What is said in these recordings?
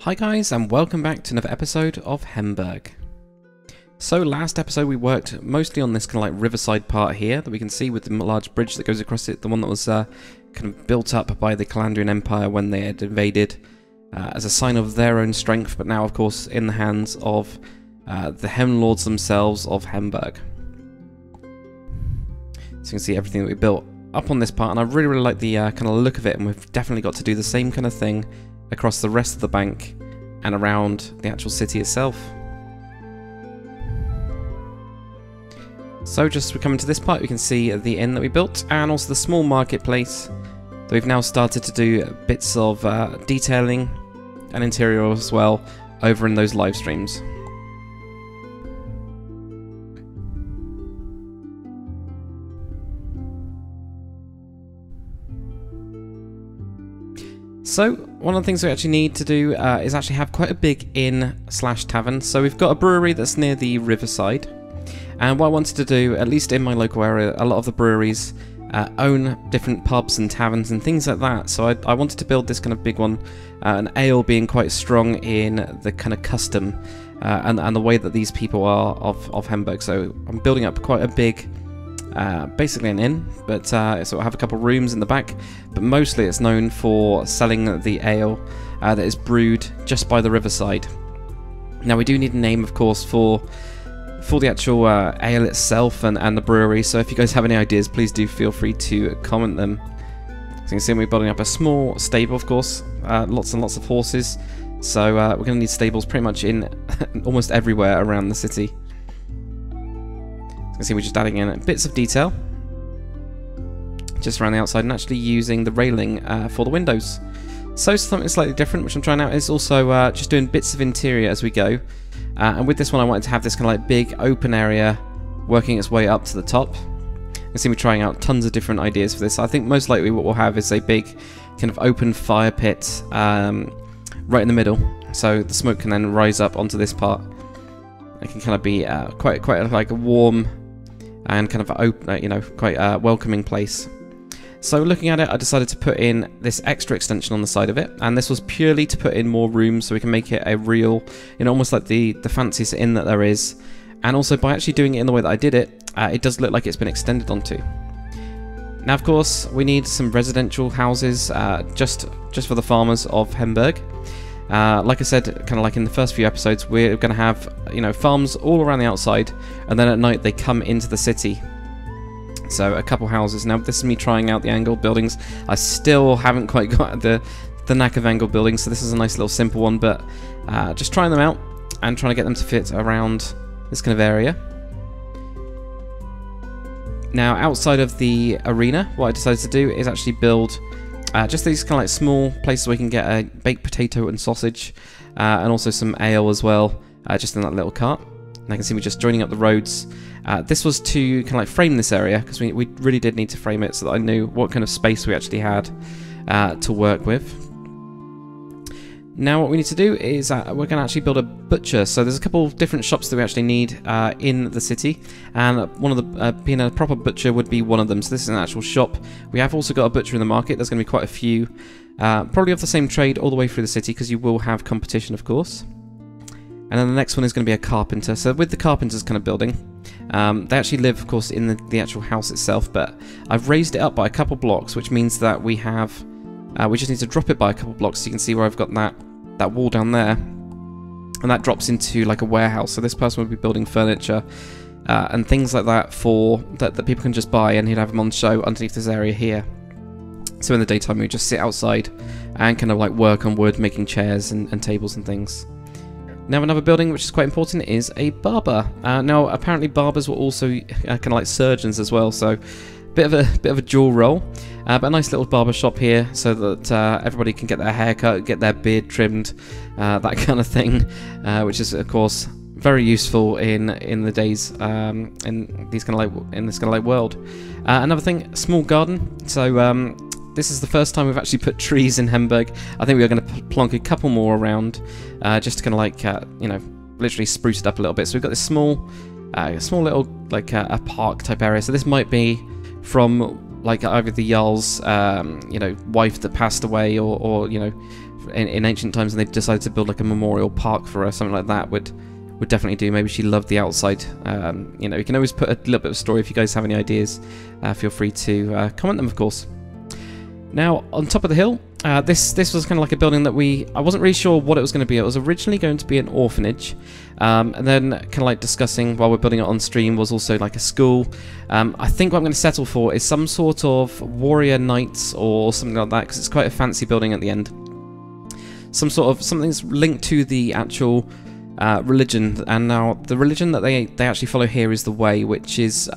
Hi guys, and welcome back to another episode of Hemburg. So last episode we worked mostly on this kind of like riverside part here that we can see with the large bridge that goes across it, the one that was kind of built up by the Calandrian Empire when they had invaded as a sign of their own strength, but now of course in the hands of the Hem Lords themselves of Hemburg. So you can see everything that we built up on this part, and I really like the kind of look of it, and we've definitely got to do the same kind of thing across the rest of the bank and around the actual city itself. So just we're coming to this part, we can see the inn that we built and also the small marketplace that we've now started to do bits of detailing and interior as well over in those live streams. So, one of the things we actually need to do is actually have quite a big inn/tavern. So we've got a brewery that's near the riverside, and what I wanted to do, at least in my local area, a lot of the breweries own different pubs and taverns and things like that. So I wanted to build this kind of big one, an ale being quite strong in the kind of custom and the way that these people are of Hemburg. So I'm building up quite a big, basically an inn, but so I have a couple of rooms in the back, but mostly it's known for selling the ale that is brewed just by the riverside. Now we do need a name, of course, for the actual ale itself and the brewery, so if you guys have any ideas, please do feel free to comment them. So you can see we're building up a small stable, of course, lots and lots of horses, so we're going to need stables pretty much in almost everywhere around the city. You can see we're just adding in bits of detail just around the outside and actually using the railing for the windows. So something slightly different which I'm trying out is also just doing bits of interior as we go, and with this one I wanted to have this kind of like big open area working its way up to the top. You can see me trying out tons of different ideas for this. I think most likely what we'll have is a big kind of open fire pit right in the middle, so the smoke can then rise up onto this part. It can kind of be quite like a warm and kind of open, quite a welcoming place. So looking at it, I decided to put in this extra extension on the side of it, and this was purely to put in more rooms so we can make it a real, almost like the fanciest inn that there is. And also by actually doing it in the way that I did it, it does look like it's been extended onto. Now of course we need some residential houses just for the farmers of Hemburg. Like I said, kind of like in the first few episodes, we're going to have, farms all around the outside, and then at night they come into the city. So a couple houses. Now this is me trying out the angled buildings. I still haven't quite got the knack of angled buildings, so this is a nice little simple one, but just trying them out and trying to get them to fit around this kind of area. Now outside of the arena, what I decided to do is actually build just these kind of like small places where you can get a baked potato and sausage, and also some ale as well, just in that little cart. And I can see we're just joining up the roads. This was to kind of like frame this area, because we really did need to frame it so that I knew what kind of space we actually had to work with. Now what we need to do is we're going to actually build a butcher. So there's a couple of different shops that we actually need in the city, and one of the being a proper butcher would be one of them. So this is an actual shop. We have also got a butcher in the market. There's going to be quite a few, probably of the same trade all the way through the city, because you will have competition, of course. And then the next one is going to be a carpenter. So with the carpenter's kind of building, they actually live, of course, in the actual house itself, but I've raised it up by a couple blocks, which means that we have, we just need to drop it by a couple blocks. So you can see where I've got that wall down there, and that drops into like a warehouse. So this person would be building furniture and things like that that people can just buy, and he'd have them on show underneath this area here. So in the daytime we just sit outside and kind of like work on wood, making chairs and tables and things. Now another building which is quite important is a barber. Now apparently barbers were also kind of like surgeons as well, so bit of a dual role, but a nice little barber shop here so that everybody can get their hair cut, get their beard trimmed, that kind of thing, which is of course very useful in the days in this kind of like world. Another thing, small garden. So this is the first time we've actually put trees in Hemburg. I think we are going to plonk a couple more around, just to kind of like literally spruce it up a little bit. So we've got this small little like a park type area. So this might be from like either the Jarl's, you know, wife that passed away, or you know, in ancient times, and they've decided to build like a memorial park for her, something like that would definitely do. Maybe she loved the outside. You know, you can always put a little bit of story. If you guys have any ideas, feel free to comment them, of course. Now, on top of the hill, this was kind of like a building that I wasn't really sure what it was going to be. It was originally going to be an orphanage, and then kind of like discussing while we're building it on stream was also like a school. I think what I'm going to settle for is some sort of warrior knights or something like that, because it's quite a fancy building at the end. Something's linked to the actual religion, and now the religion that they actually follow here is the Way, which is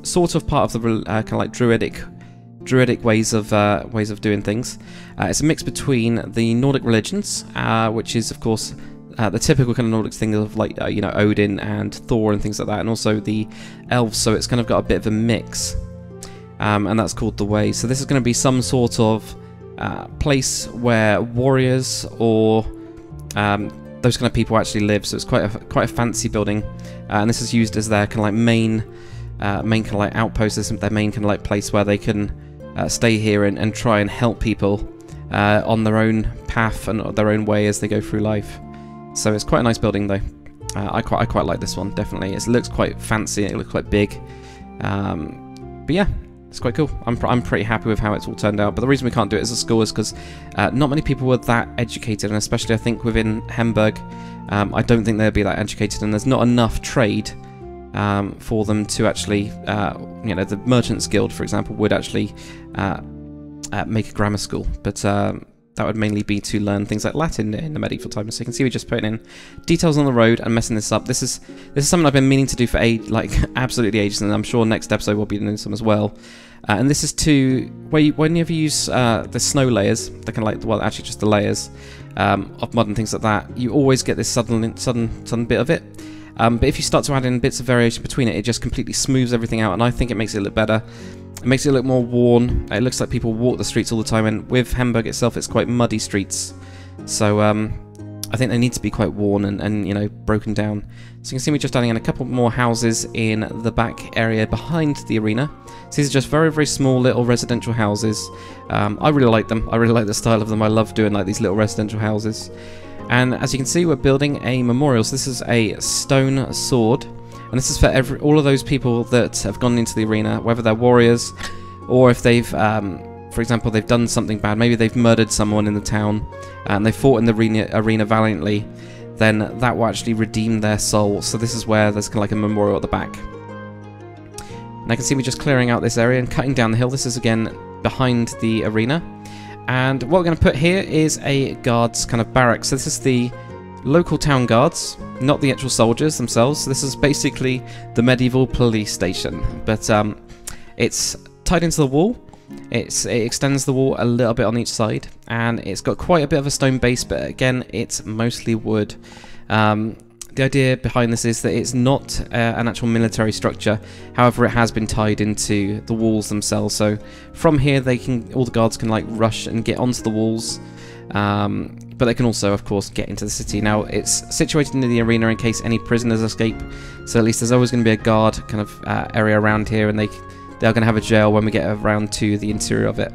sort of part of the kind of like druidic ways of doing things. It's a mix between the Nordic religions, which is of course the typical kind of Nordic thing of like you know, Odin and Thor and things like that, and also the elves. So it's kind of got a bit of a mix, and that's called the Way. So this is going to be some sort of place where warriors or those kind of people actually live. So it's quite a fancy building, and this is used as their kind of like main kind of like outpost. This is their main kind of like place where they can stay here and try and help people on their own path and their own way as they go through life. So it's quite a nice building though. I quite like this one, definitely. It looks quite fancy, it looks quite big, but yeah, it's quite cool. I'm pretty happy with how it's all turned out. But the reason we can't do it as a school is because not many people were that educated, and especially I think within Hemburg, I don't think they'll be that educated, and there's not enough trade for them to actually, you know, the Merchants Guild, for example, would actually make a grammar school, but that would mainly be to learn things like Latin in the medieval times. So you can see we're just putting in details on the road and messing this up. This is something I've been meaning to do for absolutely ages, and I'm sure next episode we'll be doing some as well. And this is to whenever you use the snow layers, they're kind of like, well, actually just the layers of mud and things like that, you always get this sudden bit of it. But if you start to add in bits of variation between it, it just completely smooths everything out, and I think it makes it look better. It makes it look more worn. It looks like people walk the streets all the time, and with Hemburg itself, it's quite muddy streets. So I think they need to be quite worn and you know, broken down. So you can see me just adding in a couple more houses in the back area behind the arena. So these are just very, very small little residential houses. I really like them. I really like the style of them. I love doing like these little residential houses. And as you can see, we're building a memorial. So this is a stone sword, and this is for all of those people that have gone into the arena, whether they're warriors or if they've, for example, they've done something bad. Maybe they've murdered someone in the town and they fought in the arena valiantly. Then that will actually redeem their soul. So this is where there's kind of like a memorial at the back. And I can see me just clearing out this area and cutting down the hill. This is again behind the arena. And what we're going to put here is a guards kind of barracks. So this is the local town guards, not the actual soldiers themselves. So this is basically the medieval police station, but it's tied into the wall. It extends the wall a little bit on each side, and it's got quite a bit of a stone base, but again, it's mostly wood. The idea behind this is that it's not an actual military structure. However, it has been tied into the walls themselves. So from here, all the guards can like rush and get onto the walls, but they can also, of course, get into the city. Now, it's situated near the arena in case any prisoners escape. So at least there's always going to be a guard kind of area around here, and they're going to have a jail when we get around to the interior of it.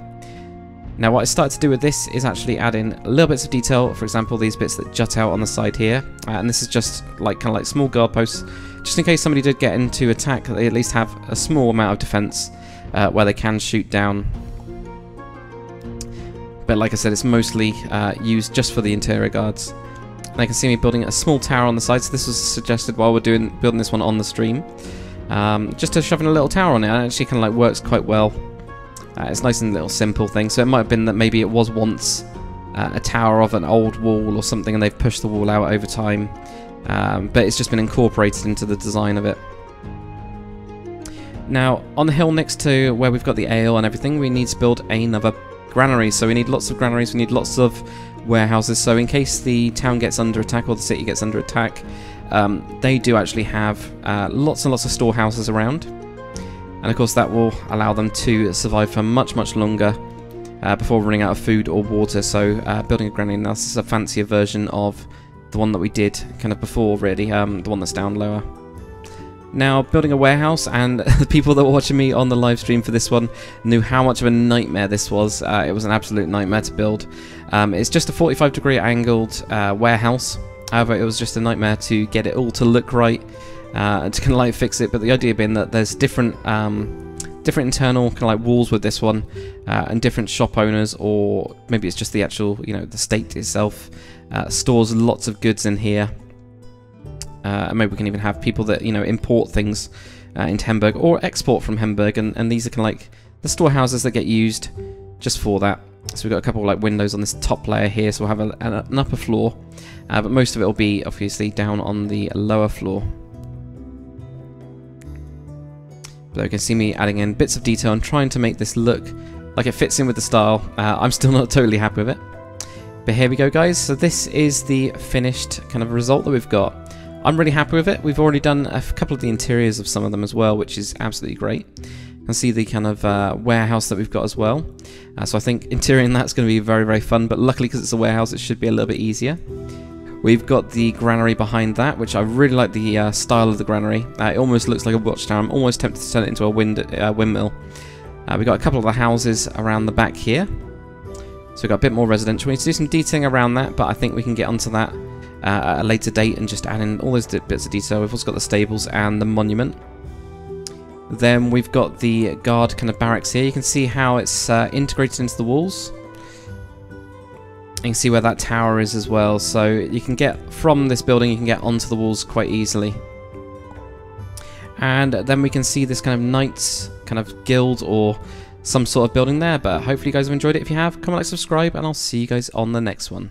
Now, what I started to do with this is actually add in little bits of detail. For example, these bits that jut out on the side here, and this is just like kind of like small guard posts, just in case somebody did get into attack. They at least have a small amount of defense where they can shoot down. But like I said, it's mostly used just for the interior guards. And I can see me building a small tower on the side. So this was suggested while we're building this one on the stream, just to shove in a little tower on it. And it actually kind of like works quite well. It's nice and little simple thing. So it might have been that maybe it was once a tower of an old wall or something, and they've pushed the wall out over time. But it's just been incorporated into the design of it. Now, on the hill next to where we've got the ale and everything, we need to build another granary. So we need lots of granaries, we need lots of warehouses. So in case the town gets under attack or the city gets under attack, they do actually have lots and lots of storehouses around. And of course that will allow them to survive for much, much longer before running out of food or water. So building a granary, now this is a fancier version of the one that we did kind of before, really, the one that's down lower. Now, building a warehouse, and the people that were watching me on the live stream for this one knew how much of a nightmare this was. It was an absolute nightmare to build. It's just a 45-degree angled warehouse. However, it was just a nightmare to get it all to look right and to kind of like fix it. But the idea being that there's different internal kind of like walls with this one, and different shop owners, or maybe it's just the actual, you know, the state itself stores lots of goods in here. And maybe we can even have people that, you know, import things into Hemburg or export from Hemburg, and these are kind of like the storehouses that get used just for that. So we've got a couple of like windows on this top layer here, so we'll have an upper floor, but most of it will be obviously down on the lower floor. But you can see me adding in bits of detail and trying to make this look like it fits in with the style. I'm still not totally happy with it. But here we go, guys. So this is the finished kind of result that we've got. I'm really happy with it. We've already done a couple of the interiors of some of them as well, which is absolutely great. You can see the kind of warehouse that we've got as well. So I think interior that's going to be very, very fun, but luckily because it's a warehouse it should be a little bit easier. We've got the granary behind that, which I really like the style of the granary. It almost looks like a watchtower. I'm almost tempted to turn it into a windmill. We've got a couple of the houses around the back here. So we've got a bit more residential. We need to do some detailing around that, but I think we can get onto that at a later date and just add in all those bits of detail. We've also got the stables and the monument. Then we've got the guard kind of barracks here. You can see how it's integrated into the walls. You can see where that tower is as well. So you can get from this building, you can get onto the walls quite easily. And then we can see this kind of knights kind of guild or some sort of building there. But hopefully you guys have enjoyed it. If you have, comment, like, subscribe, and I'll see you guys on the next one.